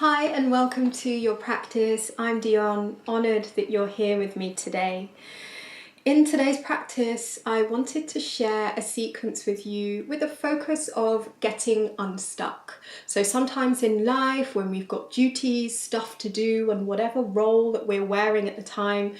Hi and welcome to your practice. I'm Dionne, honoured that you're here with me today. In today's practice, I wanted to share a sequence with you with a focus of getting unstuck. So sometimes in life, when we've got duties, stuff to do, and whatever role that we're wearing at the time,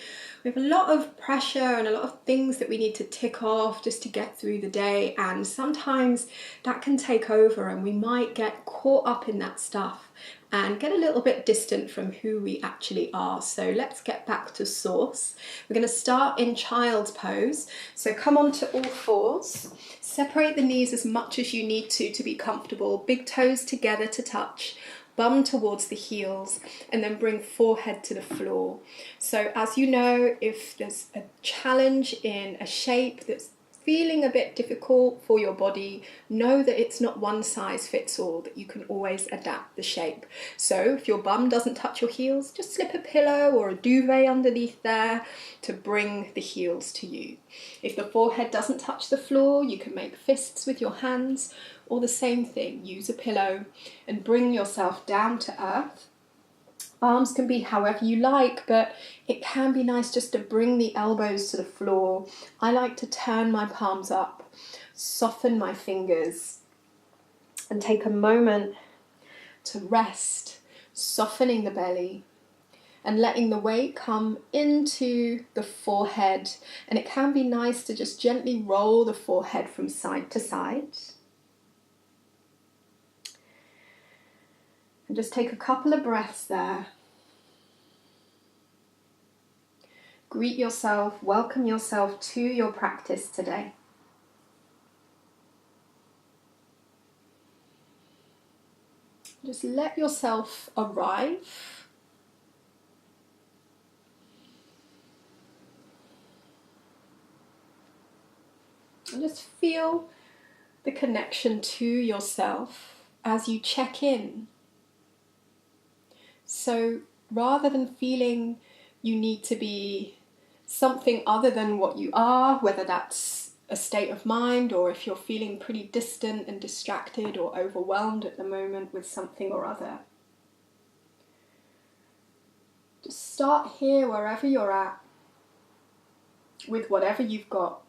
we have a lot of pressure and a lot of things that we need to tick off just to get through the day. And sometimes that can take over and we might get caught up in that stuff and get a little bit distant from who we actually are. So let's get back to source. We're going to start in child's pose. So come onto all fours, separate the knees as much as you need to be comfortable, big toes together to touch, bum towards the heels, and then bring forehead to the floor. So as you know, if there's a challenge in a shape that's feeling a bit difficult for your body, know that it's not one size fits all, that you can always adapt the shape. So if your bum doesn't touch your heels, just slip a pillow or a duvet underneath there to bring the heels to you. If the forehead doesn't touch the floor, you can make fists with your hands, or the same thing, use a pillow and bring yourself down to earth. Arms can be however you like, but it can be nice just to bring the elbows to the floor. I like to turn my palms up, soften my fingers, and take a moment to rest, softening the belly and letting the weight come into the forehead. And it can be nice to just gently roll the forehead from side to side. And just take a couple of breaths there. Greet yourself, welcome yourself to your practice today. Just let yourself arrive. And just feel the connection to yourself as you check in. So rather than feeling you need to be something other than what you are, whether that's a state of mind or if you're feeling pretty distant and distracted or overwhelmed at the moment with something or other, just start here wherever you're at with whatever you've got.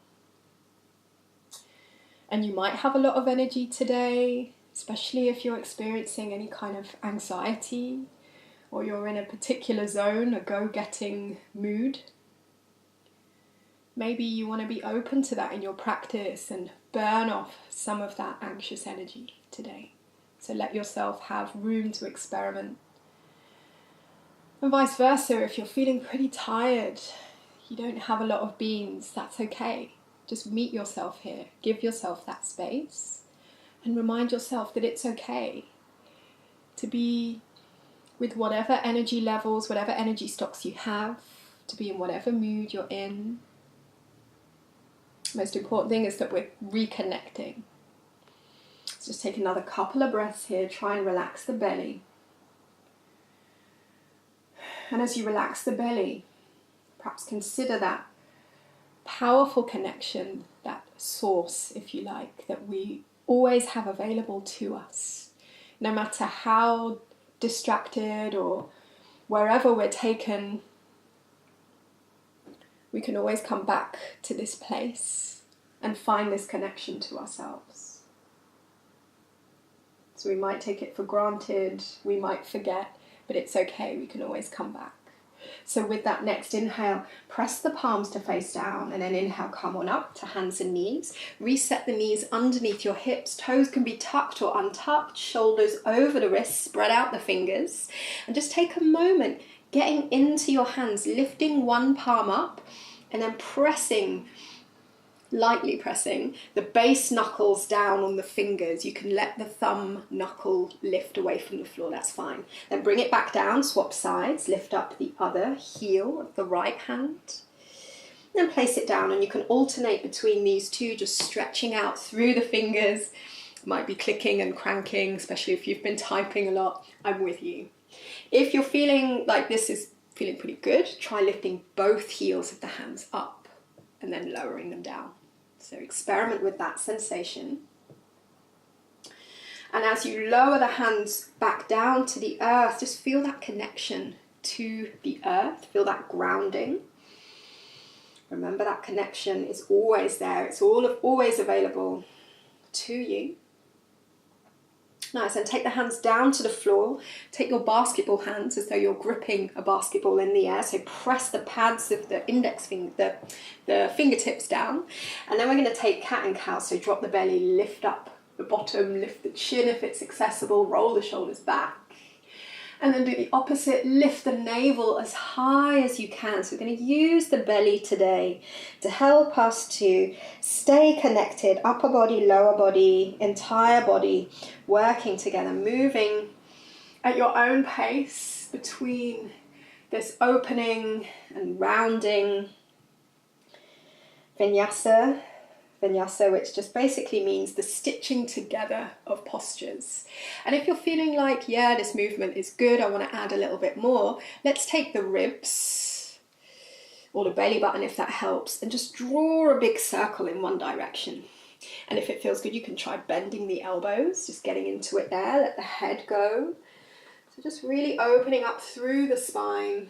And you might have a lot of energy today, especially if you're experiencing any kind of anxiety, or you're in a particular zone, a go-getting mood. Maybe you want to be open to that in your practice and burn off some of that anxious energy today. So let yourself have room to experiment. And vice versa, if you're feeling pretty tired, you don't have a lot of beans, that's okay. Just meet yourself here, give yourself that space, and remind yourself that it's okay to be with whatever energy levels, whatever energy stocks you have, to be in whatever mood you're in. Most important thing is that we're reconnecting. Let's just take another couple of breaths here, try and relax the belly. And as you relax the belly, perhaps consider that powerful connection, that source, if you like, that we always have available to us. No matter how distracted or wherever we're taken, we can always come back to this place and find this connection to ourselves. So we might take it for granted, we might forget, but it's okay, we can always come back. So with that next inhale, press the palms to face down, and then inhale, come on up to hands and knees. Reset the knees underneath your hips. Toes can be tucked or untucked, shoulders over the wrists, spread out the fingers. And just take a moment getting into your hands, lifting one palm up and then lightly pressing the base knuckles down on the fingers. You can let the thumb knuckle lift away from the floor, that's fine. Then bring it back down, swap sides, lift up the other heel of the right hand. Then place it down, and you can alternate between these two, just stretching out through the fingers. Might be clicking and cranking, especially if you've been typing a lot. I'm with you. If you're feeling like this is feeling pretty good, try lifting both heels of the hands up and then lowering them down. So experiment with that sensation. And as you lower the hands back down to the earth, just feel that connection to the earth, feel that grounding. Remember that connection is always there, it's always available to you. Nice, and take the hands down to the floor. Take your basketball hands as though you're gripping a basketball in the air. So press the pads of the index finger, the fingertips down. And then we're going to take cat and cow. So drop the belly, lift up the bottom, lift the chin if it's accessible, roll the shoulders back. And then do the opposite, lift the navel as high as you can. So we're going to use the belly today to help us to stay connected, upper body, lower body, entire body, working together, moving at your own pace between this opening and rounding. Vinyasa, which just basically means the stitching together of postures. And if you're feeling like, yeah, this movement is good, I want to add a little bit more, let's take the ribs or the belly button, if that helps, and just draw a big circle in one direction. And if it feels good, you can try bending the elbows, just getting into it there, let the head go. So just really opening up through the spine.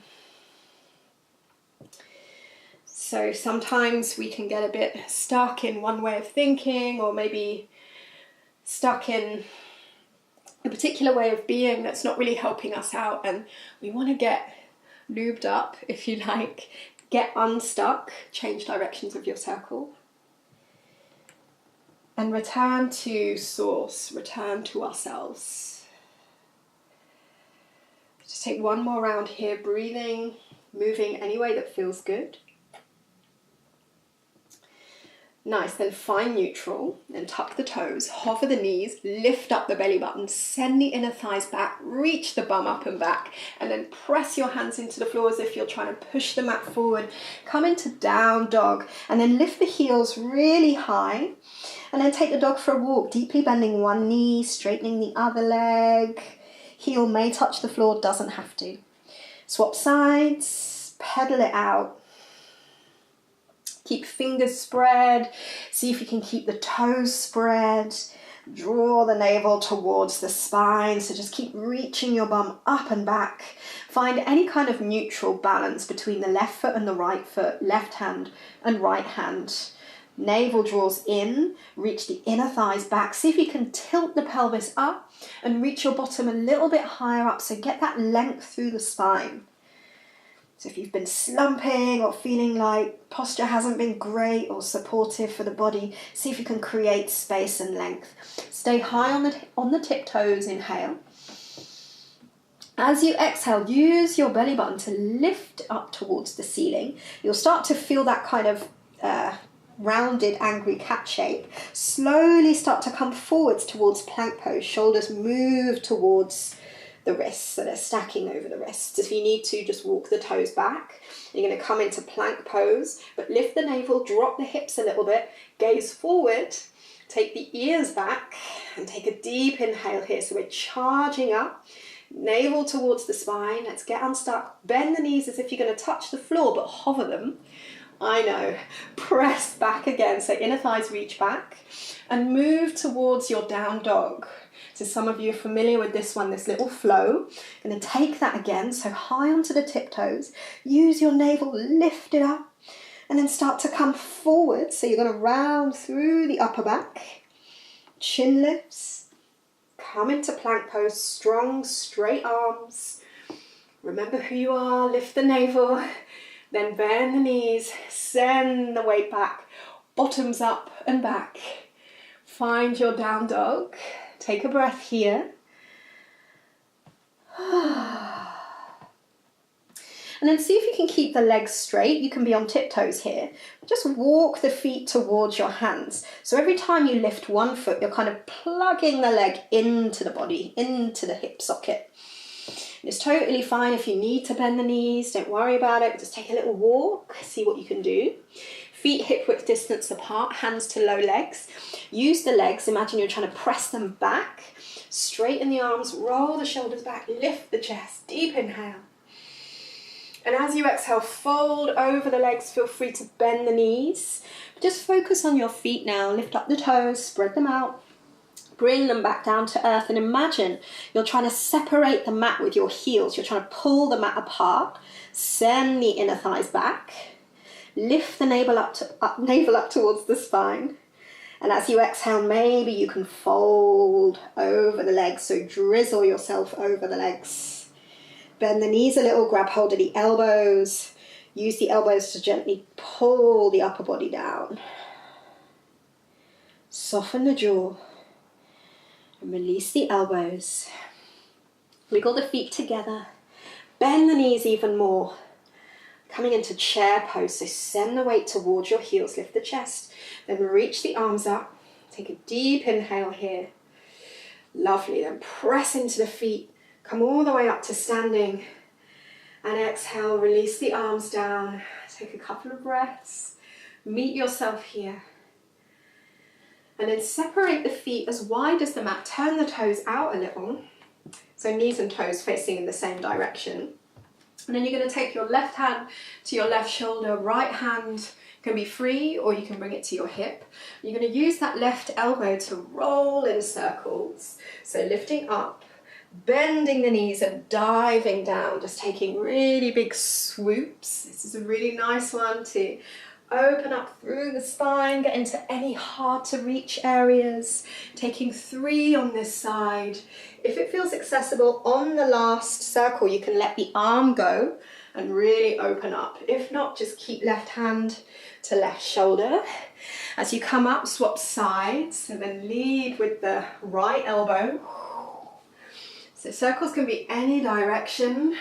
So sometimes we can get a bit stuck in one way of thinking, or maybe stuck in a particular way of being that's not really helping us out, and we want to get lubed up, if you like, get unstuck, change directions of your circle, and return to source, return to ourselves. Just take one more round here, breathing, moving any way that feels good. Nice, then find neutral, then tuck the toes, hover the knees, lift up the belly button, send the inner thighs back, reach the bum up and back, and then press your hands into the floor as if you're trying to push the mat forward. Come into down dog, and then lift the heels really high, and then take the dog for a walk, deeply bending one knee, straightening the other leg. Heel may touch the floor, doesn't have to. Swap sides, pedal it out. Keep fingers spread, see if you can keep the toes spread, draw the navel towards the spine, so just keep reaching your bum up and back. Find any kind of neutral balance between the left foot and the right foot, left hand and right hand. Navel draws in, reach the inner thighs back, see if you can tilt the pelvis up and reach your bottom a little bit higher up, so get that length through the spine. So if you've been slumping or feeling like posture hasn't been great or supportive for the body, see if you can create space and length. Stay high on the tiptoes, inhale. As you exhale, use your belly button to lift up towards the ceiling. You'll start to feel that kind of rounded, angry cat shape. Slowly start to come forwards towards plank pose. Shoulders move towards the wrists, so they're stacking over the wrists. If you need to, just walk the toes back. You're going to come into plank pose, but lift the navel, drop the hips a little bit, gaze forward, take the ears back, and take a deep inhale here. So we're charging up, navel towards the spine. Let's get unstuck. Bend the knees as if you're going to touch the floor, but hover them. I know. Press back again, so inner thighs reach back, and move towards your down dog. So some of you are familiar with this one, this little flow. I'm going to take that again, so high onto the tiptoes. Use your navel, lift it up, and then start to come forward. So you're going to round through the upper back. Chin lifts. Come into plank pose, strong, straight arms. Remember who you are, lift the navel, then bend the knees, send the weight back, bottoms up and back. Find your down dog. Take a breath here. And then see if you can keep the legs straight. You can be on tiptoes here. Just walk the feet towards your hands. So every time you lift one foot, you're kind of plugging the leg into the body, into the hip socket. It's totally fine if you need to bend the knees. Don't worry about it. Just take a little walk. See what you can do. Feet hip width distance apart, hands to low legs. Use the legs, imagine you're trying to press them back. Straighten the arms, roll the shoulders back, lift the chest, deep inhale. And as you exhale, fold over the legs, feel free to bend the knees. Just focus on your feet now, lift up the toes, spread them out. Bring them back down to earth and imagine you're trying to separate the mat with your heels. You're trying to pull the mat apart. Send the inner thighs back. Lift the navel up towards the spine. And as you exhale, maybe you can fold over the legs. So drizzle yourself over the legs. Bend the knees a little, grab hold of the elbows. Use the elbows to gently pull the upper body down. Soften the jaw. And release the elbows. Wiggle the feet together. Bend the knees even more. Coming into chair pose, so send the weight towards your heels, lift the chest, then reach the arms up. Take a deep inhale here. Lovely, then press into the feet, come all the way up to standing. And exhale, release the arms down. Take a couple of breaths. Meet yourself here. And then separate the feet as wide as the mat. Turn the toes out a little. So knees and toes facing in the same direction. And then you're going to take your left hand to your left shoulder. Right hand can be free or you can bring it to your hip. You're going to use that left elbow to roll in circles. So lifting up, bending the knees and diving down. Just taking really big swoops. This is a really nice one to open up through the spine, get into any hard to reach areas. Taking 3 on this side. If it feels accessible, on the last circle, you can let the arm go and really open up. If not, just keep left hand to left shoulder. As you come up, swap sides and then lead with the right elbow. So circles can be any direction.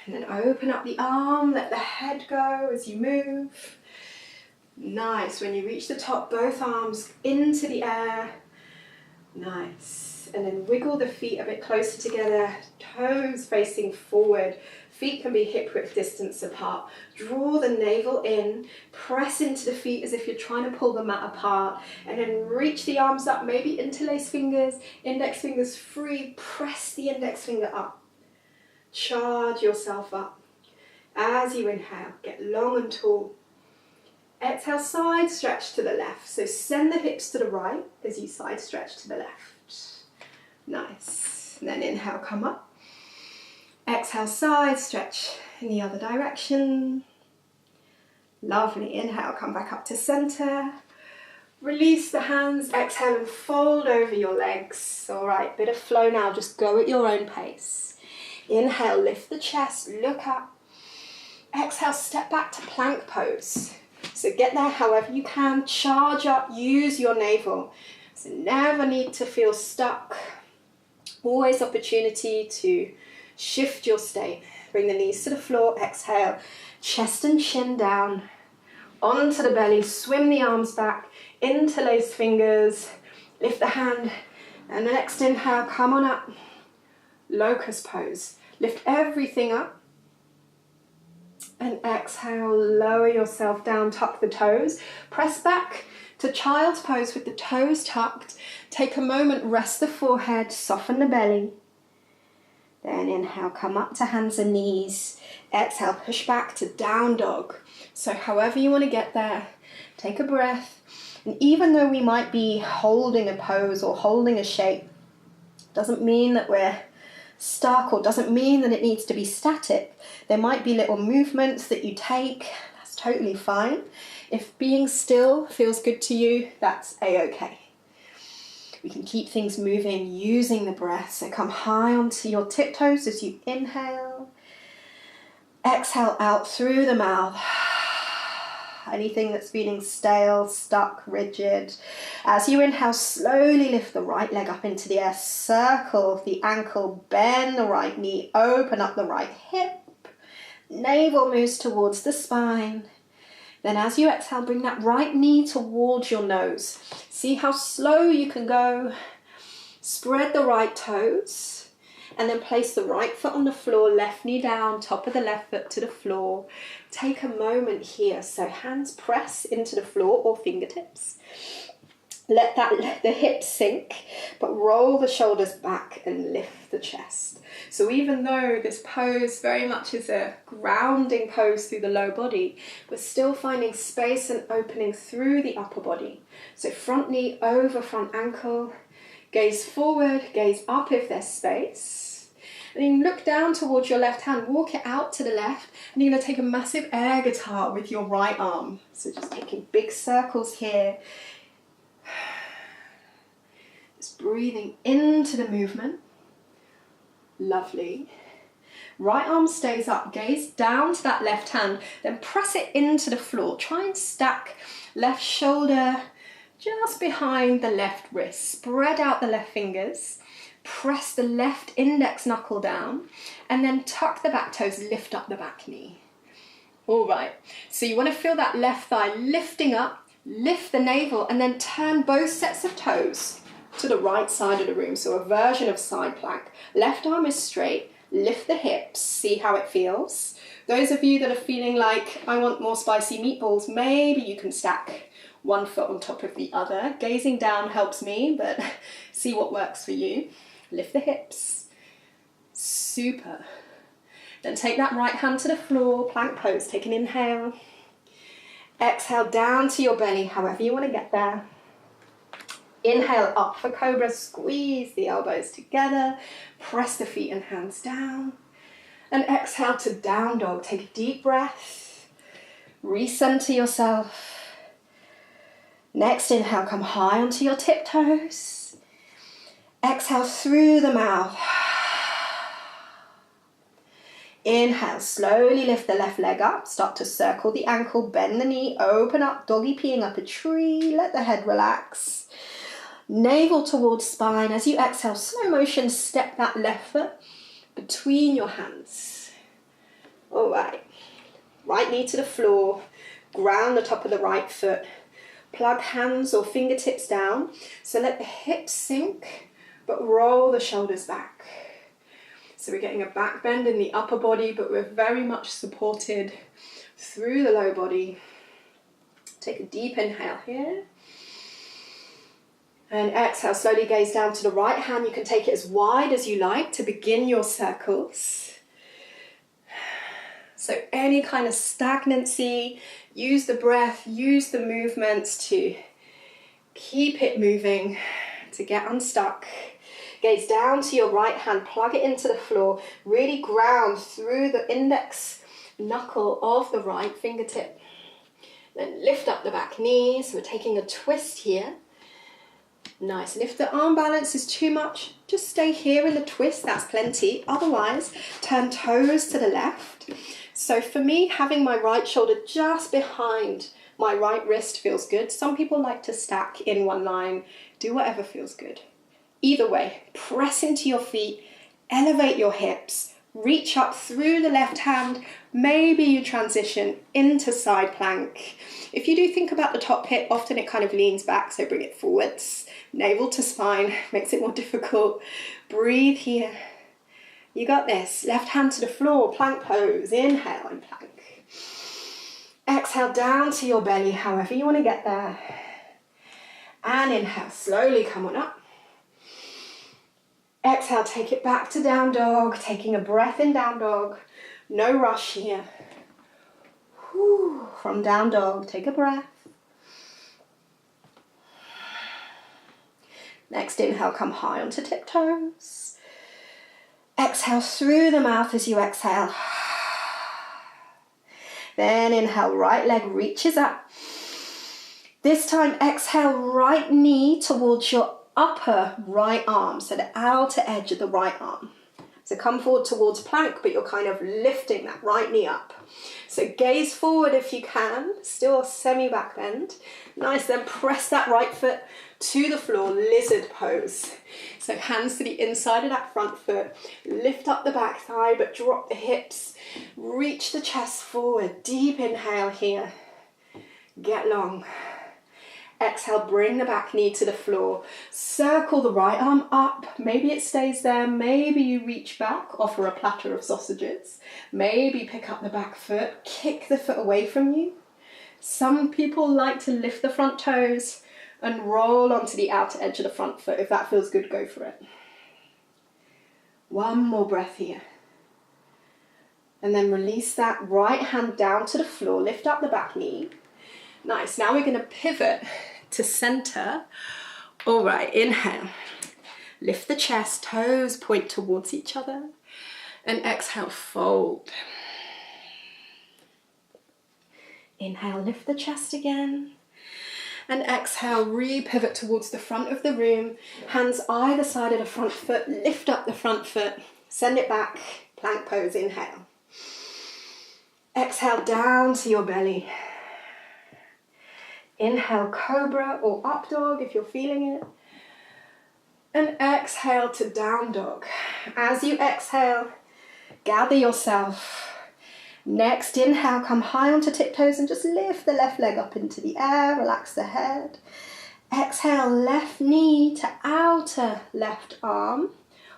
And then open up the arm, let the head go as you move. Nice. When you reach the top, both arms into the air. Nice. And then wiggle the feet a bit closer together, toes facing forward. Feet can be hip width distance apart. Draw the navel in, press into the feet as if you're trying to pull the mat apart. And then reach the arms up, maybe interlace fingers, index fingers free. Press the index finger up. Charge yourself up. As you inhale, get long and tall. Exhale, side stretch to the left. So send the hips to the right as you side stretch to the left. Nice. And then inhale, come up. Exhale, side stretch in the other direction. Lovely. Inhale, come back up to center. Release the hands. Exhale and fold over your legs. All right, bit of flow now. Just go at your own pace. Inhale, lift the chest, look up. Exhale, step back to plank pose. So get there however you can, charge up, use your navel. So never need to feel stuck. Always opportunity to shift your state. Bring the knees to the floor, exhale, chest and chin down. Onto the belly, swim the arms back, interlace fingers, lift the hand, and the next inhale, come on up. Locust pose. Lift everything up. And exhale, lower yourself down, tuck the toes. Press back to child's pose with the toes tucked. Take a moment, rest the forehead, soften the belly. Then inhale, come up to hands and knees. Exhale, push back to down dog. So however you want to get there, take a breath. And even though we might be holding a pose or holding a shape, doesn't mean that we're stuck or doesn't mean that it needs to be static. There might be little movements that you take. That's totally fine. If being still feels good to you, that's a-okay. We can keep things moving using the breath. So come high onto your tiptoes as you inhale. Exhale out through the mouth. Anything that's feeling stale, stuck, rigid. As you inhale, slowly lift the right leg up into the air. Circle the ankle, bend the right knee, open up the right hip. Navel moves towards the spine. Then as you exhale, bring that right knee towards your nose. See how slow you can go. Spread the right toes. And then place the right foot on the floor, left knee down, top of the left foot to the floor. Take a moment here. So hands press into the floor or fingertips. Let the hips sink, but roll the shoulders back and lift the chest. So even though this pose very much is a grounding pose through the low body, we're still finding space and opening through the upper body. So front knee over front ankle, gaze forward, gaze up if there's space. And then look down towards your left hand, walk it out to the left, and you're going to take a massive air guitar with your right arm. So just taking big circles here. Just breathing into the movement. Lovely. Right arm stays up, gaze down to that left hand, then press it into the floor. Try and stack left shoulder just behind the left wrist. Spread out the left fingers. Press the left index knuckle down, and then tuck the back toes, lift up the back knee. All right, so you want to feel that left thigh lifting up, lift the navel, and then turn both sets of toes to the right side of the room. So a version of side plank. Left arm is straight, lift the hips, see how it feels. Those of you that are feeling like, I want more spicy meatballs, maybe you can stack one foot on top of the other. Gazing down helps me, but see what works for you. Lift the hips. Super. Then take that right hand to the floor, plank pose. Take an inhale. Exhale down to your belly, however you want to get there. Inhale up for cobra, squeeze the elbows together, press the feet and hands down. And exhale to down dog. Take a deep breath, recenter yourself. Next inhale, come high onto your tiptoes. Exhale through the mouth. Inhale, slowly lift the left leg up, start to circle the ankle, bend the knee, open up, doggy peeing up a tree, let the head relax. Navel towards spine. As you exhale, slow motion, step that left foot between your hands. All right. Right knee to the floor. Ground the top of the right foot. Plug hands or fingertips down. So let the hips sink, but roll the shoulders back. So we're getting a back bend in the upper body, but we're very much supported through the low body. Take a deep inhale here. And exhale, slowly gaze down to the right hand. You can take it as wide as you like to begin your circles. So any kind of stagnancy, use the breath, use the movements to keep it moving, to get unstuck. Gaze down to your right hand, plug it into the floor, really ground through the index knuckle of the right fingertip. Then lift up the back knee, so we're taking a twist here. Nice, and if the arm balance is too much, just stay here in the twist, that's plenty. Otherwise, turn toes to the left. So for me, having my right shoulder just behind my right wrist feels good. Some people like to stack in one line. Do whatever feels good. Either way, press into your feet, elevate your hips, reach up through the left hand. Maybe you transition into side plank. If you do think about the top hip, often it kind of leans back, so bring it forwards. Navel to spine, makes it more difficult. Breathe here. You got this. Left hand to the floor, plank pose. Inhale and plank. Exhale down to your belly, however you want to get there. And inhale, slowly come on up. Exhale, take it back to down dog, taking a breath in down dog. No rush here. Whew. From down dog, take a breath. Next inhale, come high onto tiptoes. Exhale through the mouth as you exhale. Then inhale, right leg reaches up. This time exhale, right knee towards your upper right arm, so the outer edge of the right arm. So come forward towards plank, but you're kind of lifting that right knee up. So gaze forward if you can, still a semi-back bend. Nice, then press that right foot to the floor, lizard pose. So hands to the inside of that front foot, lift up the back thigh, but drop the hips, reach the chest forward, deep inhale here, get long. Exhale, bring the back knee to the floor. Circle the right arm up. Maybe it stays there. Maybe you reach back, offer a platter of sausages. Maybe pick up the back foot, kick the foot away from you. Some people like to lift the front toes, and roll onto the outer edge of the front foot. If that feels good, go for it. One more breath here. And then release that right hand down to the floor, lift up the back knee. Nice, now we're gonna pivot to center. All right, inhale. Lift the chest, toes point towards each other. And exhale, fold. Inhale, lift the chest again. And exhale, re-pivot towards the front of the room. Hands either side of the front foot, lift up the front foot, send it back, plank pose, inhale. Exhale, down to your belly. Inhale, cobra or up dog if you're feeling it. And exhale to down dog. As you exhale, gather yourself. Next, inhale, come high onto tiptoes and just lift the left leg up into the air, relax the head. Exhale, left knee to outer left arm,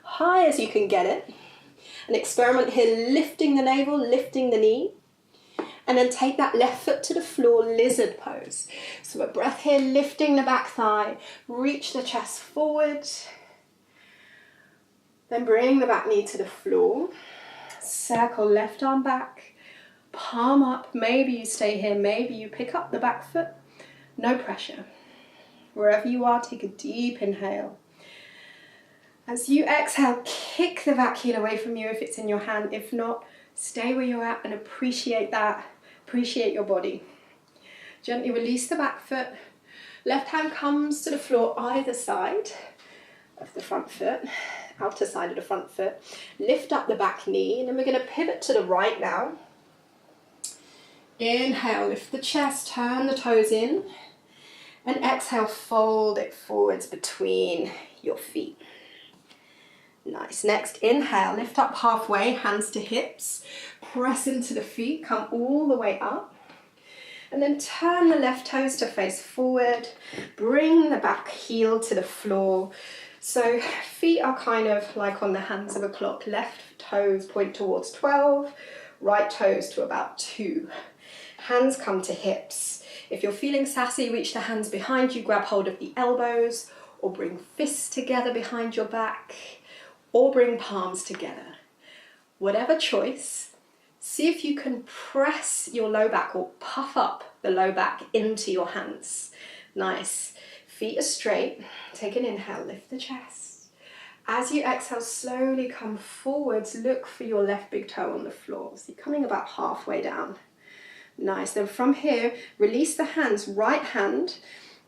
high as you can get it. And experiment here, lifting the navel, lifting the knee. And then take that left foot to the floor, lizard pose. So a breath here, lifting the back thigh, reach the chest forward. Then bring the back knee to the floor. Circle left arm back, palm up. Maybe you stay here, maybe you pick up the back foot. No pressure. Wherever you are, take a deep inhale. As you exhale, kick the back heel away from you if it's in your hand. If not, stay where you're at and appreciate that. Appreciate your body. Gently release the back foot. Left hand comes to the floor either side of the front foot, outer side of the front foot. Lift up the back knee, and then we're going to pivot to the right now. Inhale, lift the chest, turn the toes in, and exhale, fold it forwards between your feet. Nice. Next, inhale, lift up halfway, hands to hips, press into the feet, come all the way up, and then turn the left toes to face forward, bring the back heel to the floor. So feet are kind of like on the hands of a clock. Left toes point towards 12, right toes to about 2. Hands come to hips. If you're feeling sassy, reach the hands behind you, grab hold of the elbows, or bring fists together behind your back, or bring palms together. Whatever choice, see if you can press your low back or puff up the low back into your hands. Nice. Feet are straight. Take an inhale, lift the chest. As you exhale, slowly come forwards. Look for your left big toe on the floor. So you're coming about halfway down. Nice. Then from here, release the hands. Right hand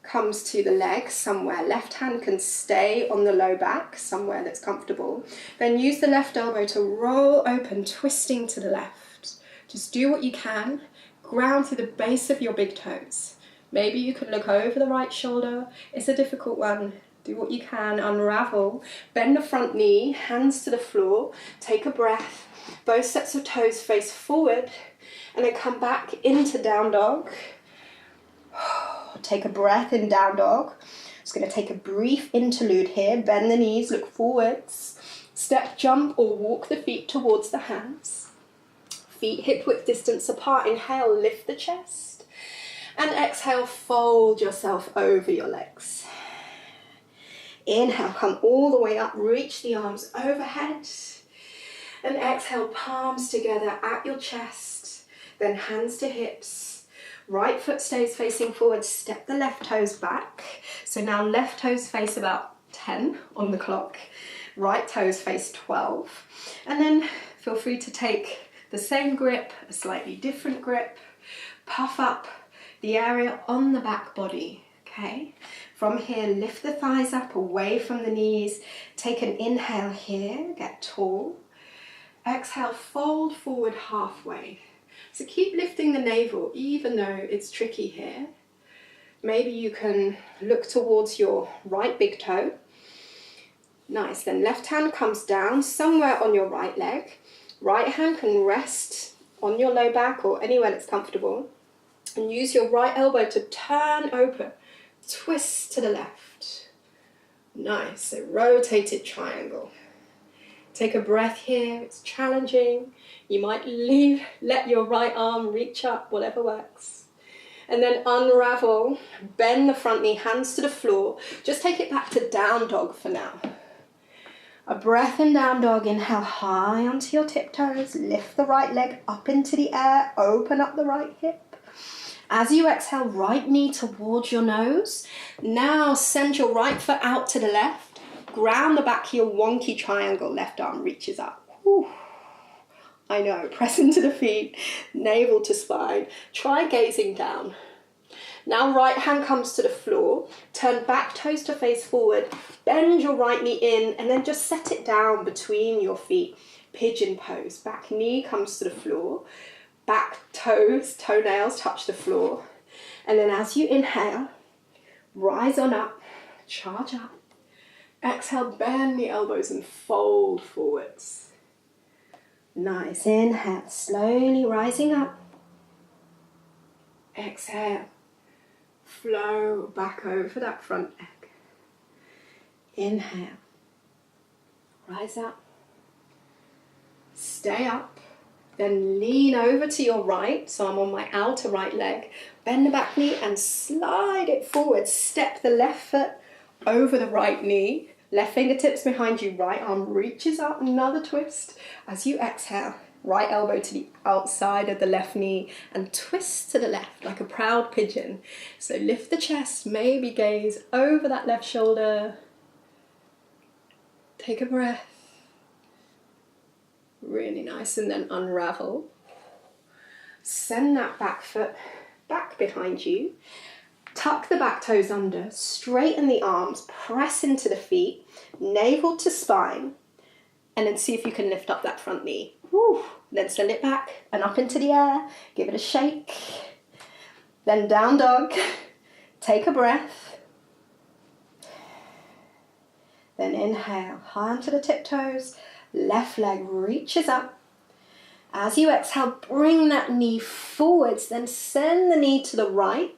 comes to the leg somewhere. Left hand can stay on the low back, somewhere that's comfortable. Then use the left elbow to roll open, twisting to the left. Just do what you can. Ground through the base of your big toes. Maybe you can look over the right shoulder. It's a difficult one. Do what you can, unravel. Bend the front knee, hands to the floor. Take a breath. Both sets of toes face forward. And then come back into down dog. Take a breath in down dog. Just going to take a brief interlude here. Bend the knees, look forwards. Step, jump, or walk the feet towards the hands. Feet hip width distance apart. Inhale, lift the chest. And exhale, fold yourself over your legs. Inhale, come all the way up. Reach the arms overhead. And exhale, palms together at your chest. Then hands to hips. Right foot stays facing forward, step the left toes back. So now left toes face about 10 on the clock, right toes face 12. And then feel free to take the same grip, a slightly different grip, puff up the area on the back body, okay? From here, lift the thighs up away from the knees. Take an inhale here, get tall. Exhale, fold forward halfway. So keep lifting the navel, even though it's tricky here. Maybe you can look towards your right big toe. Nice, then left hand comes down somewhere on your right leg. Right hand can rest on your low back or anywhere that's comfortable. And use your right elbow to turn open, twist to the left. Nice, so rotated triangle. Take a breath here, it's challenging. You might let your right arm reach up, whatever works. And then unravel, bend the front knee, hands to the floor. Just take it back to down dog for now. A breath in down dog, inhale high onto your tiptoes, lift the right leg up into the air, open up the right hip. As you exhale, right knee towards your nose. Now send your right foot out to the left, ground the back heel, wonky triangle, left arm reaches up. Whew. I know, press into the feet, navel to spine, try gazing down. Now right hand comes to the floor, turn back toes to face forward, bend your right knee in and then just set it down between your feet. Pigeon pose, back knee comes to the floor, back toes, toenails touch the floor. And then as you inhale, rise on up, charge up. Exhale, bend the elbows and fold forwards. Nice, inhale, slowly rising up. Exhale. Flow back over that front leg. Inhale. Rise up. Stay up. Then lean over to your right. So I'm on my outer right leg. Bend the back knee and slide it forward. Step the left foot over the right knee. Left fingertips behind you. Right arm reaches up. Another twist. As you exhale, right elbow to the outside of the left knee and twist to the left like a proud pigeon. So lift the chest, maybe gaze over that left shoulder. Take a breath. Really nice, and then unravel. Send that back foot back behind you. Tuck the back toes under, straighten the arms, press into the feet, navel to spine, and then see if you can lift up that front knee. Woo. Then send it back and up into the air. Give it a shake. Then down dog. Take a breath. Then inhale, high onto the tiptoes. Left leg reaches up. As you exhale, bring that knee forwards. Then send the knee to the right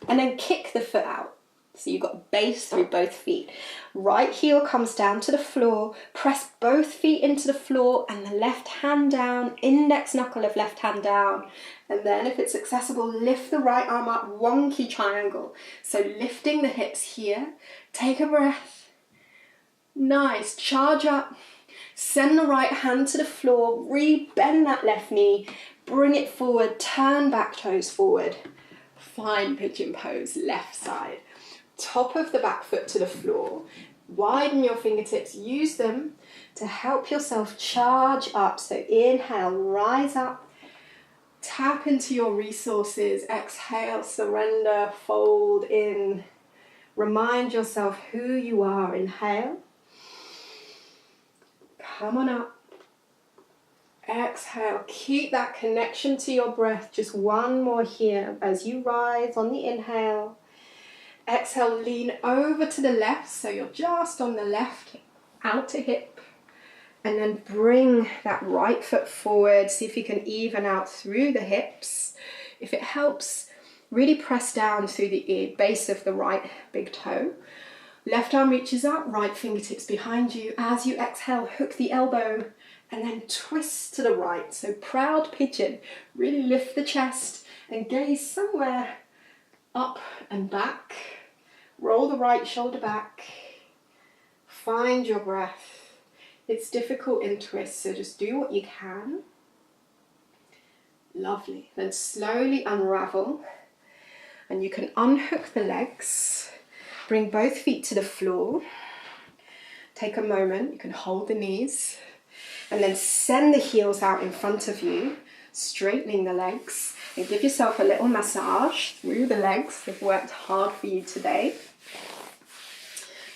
and then kick the foot out. So you've got base through both feet. Right heel comes down to the floor. Press both feet into the floor and the left hand down. Index knuckle of left hand down. And then if it's accessible, lift the right arm up, wonky triangle. So lifting the hips here. Take a breath. Nice. Charge up. Send the right hand to the floor. Re-bend that left knee. Bring it forward. Turn back toes forward. Find pigeon pose, left side. Top of the back foot to the floor. Widen your fingertips. Use them to help yourself charge up. So inhale, rise up. Tap into your resources. Exhale, surrender, fold in. Remind yourself who you are. Inhale. Come on up. Exhale. Keep that connection to your breath. Just one more here as you rise on the inhale. Exhale, lean over to the left, so you're just on the left outer hip. And then bring that right foot forward. See if you can even out through the hips. If it helps, really press down through the base of the right big toe. Left arm reaches up, right fingertips behind you. As you exhale, hook the elbow and then twist to the right. So proud pigeon. Really lift the chest and gaze somewhere up and back. Roll the right shoulder back. Find your breath. It's difficult in twists, so just do what you can. Lovely. Then slowly unravel. And you can unhook the legs. Bring both feet to the floor. Take a moment. You can hold the knees. And then send the heels out in front of you, straightening the legs. And give yourself a little massage through the legs. They've worked hard for you today.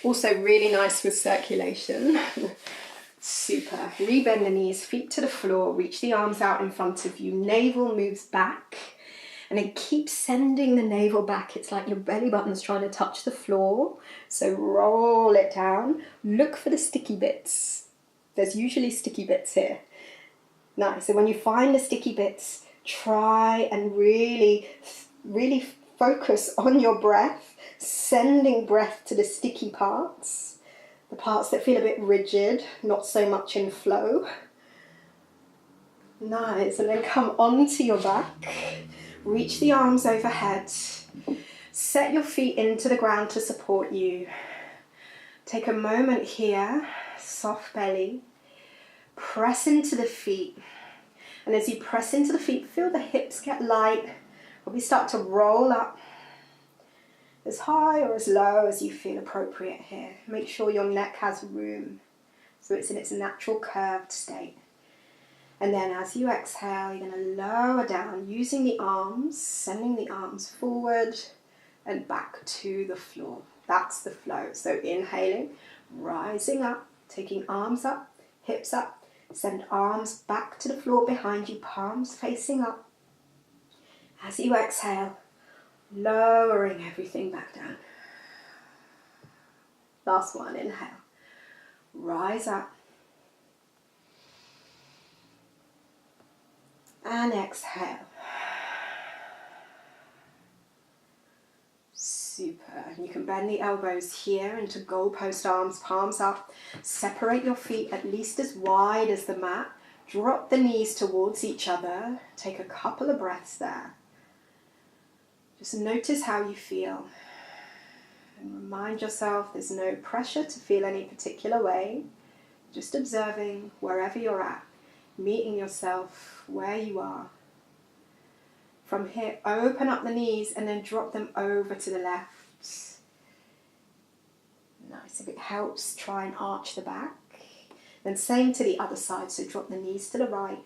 Also really nice with circulation. Super. Rebend the knees, feet to the floor, reach the arms out in front of you. Navel moves back. And then keep sending the navel back. It's like your belly button's trying to touch the floor. So roll it down. Look for the sticky bits. There's usually sticky bits here. Nice. So when you find the sticky bits, try and really focus on your breath, sending breath to the sticky parts, the parts that feel a bit rigid, not so much in flow. Nice. And then come onto your back. Reach the arms overhead. Set your feet into the ground to support you. Take a moment here, soft belly. Press into the feet. And as you press into the feet, feel the hips get light. Probably start to roll up as high or as low as you feel appropriate here. Make sure your neck has room so it's in its natural curved state. And then as you exhale, you're going to lower down using the arms, sending the arms forward and back to the floor. That's the flow. So inhaling, rising up, taking arms up, hips up, send arms back to the floor behind you, palms facing up. As you exhale, lowering everything back down. Last one, inhale, rise up. And exhale. Super. And you can bend the elbows here into goalpost arms, palms up. Separate your feet at least as wide as the mat. Drop the knees towards each other. Take a couple of breaths there. Just notice how you feel. And remind yourself there's no pressure to feel any particular way. Just observing wherever you're at. Meeting yourself where you are. From here, open up the knees and then drop them over to the left. Nice. If it helps, try and arch the back. Then same to the other side, so drop the knees to the right.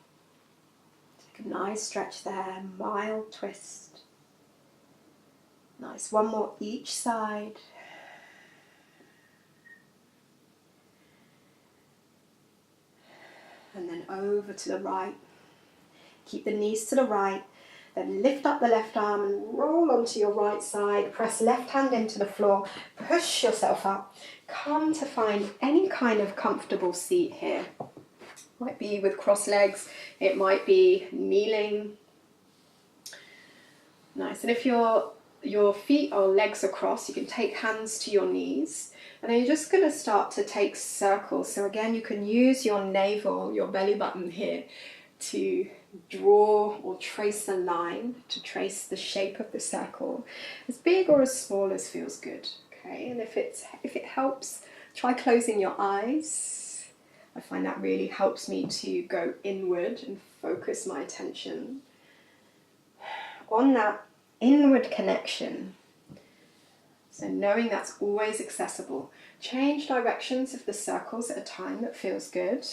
Take a nice stretch there, mild twist. Nice. One more each side. And then over to the right. Keep the knees to the right. Then lift up the left arm and roll onto your right side. Press left hand into the floor. Push yourself up. Come to find any kind of comfortable seat here. Might be with crossed legs. It might be kneeling. Nice. And if your feet or legs are crossed, you can take hands to your knees. And then you're just going to start to take circles. So again, you can use your navel, your belly button here, to draw or trace a line, to trace the shape of the circle, as big or as small as feels good. Okay, and if it helps, try closing your eyes. I find that really helps me to go inward and focus my attention on that inward connection. So knowing that's always accessible. Change directions of the circles at a time that feels good.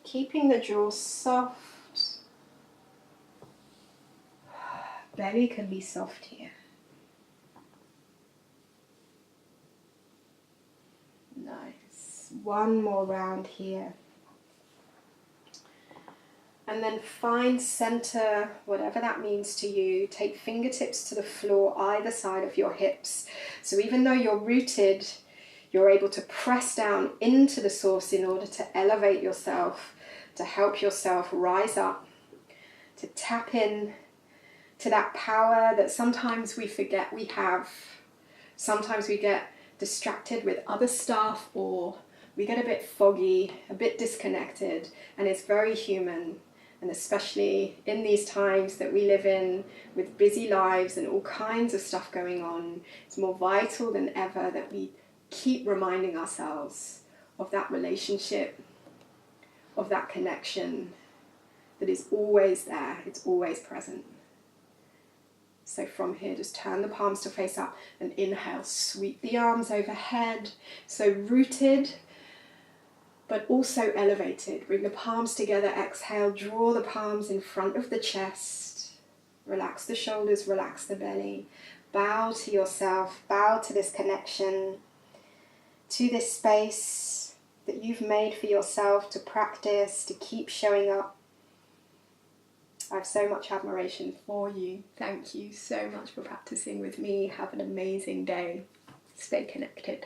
Keeping the jaw soft. Belly can be soft here. Nice. One more round here. And then find center, whatever that means to you. Take fingertips to the floor, either side of your hips. So even though you're rooted, you're able to press down into the source in order to elevate yourself, to help yourself rise up, to tap in to that power that sometimes we forget we have. Sometimes we get distracted with other stuff, or we get a bit foggy, a bit disconnected, and it's very human. And especially in these times that we live in, with busy lives and all kinds of stuff going on, it's more vital than ever that we keep reminding ourselves of that relationship, of that connection that is always there, it's always present. So from here, just turn the palms to face up and inhale, sweep the arms overhead. So rooted, but also elevated. Bring the palms together, exhale, draw the palms in front of the chest. Relax the shoulders, relax the belly. Bow to yourself, bow to this connection, to this space that you've made for yourself to practice, to keep showing up. I have so much admiration for you. Thank you so much for practicing with me. Have an amazing day. Stay connected.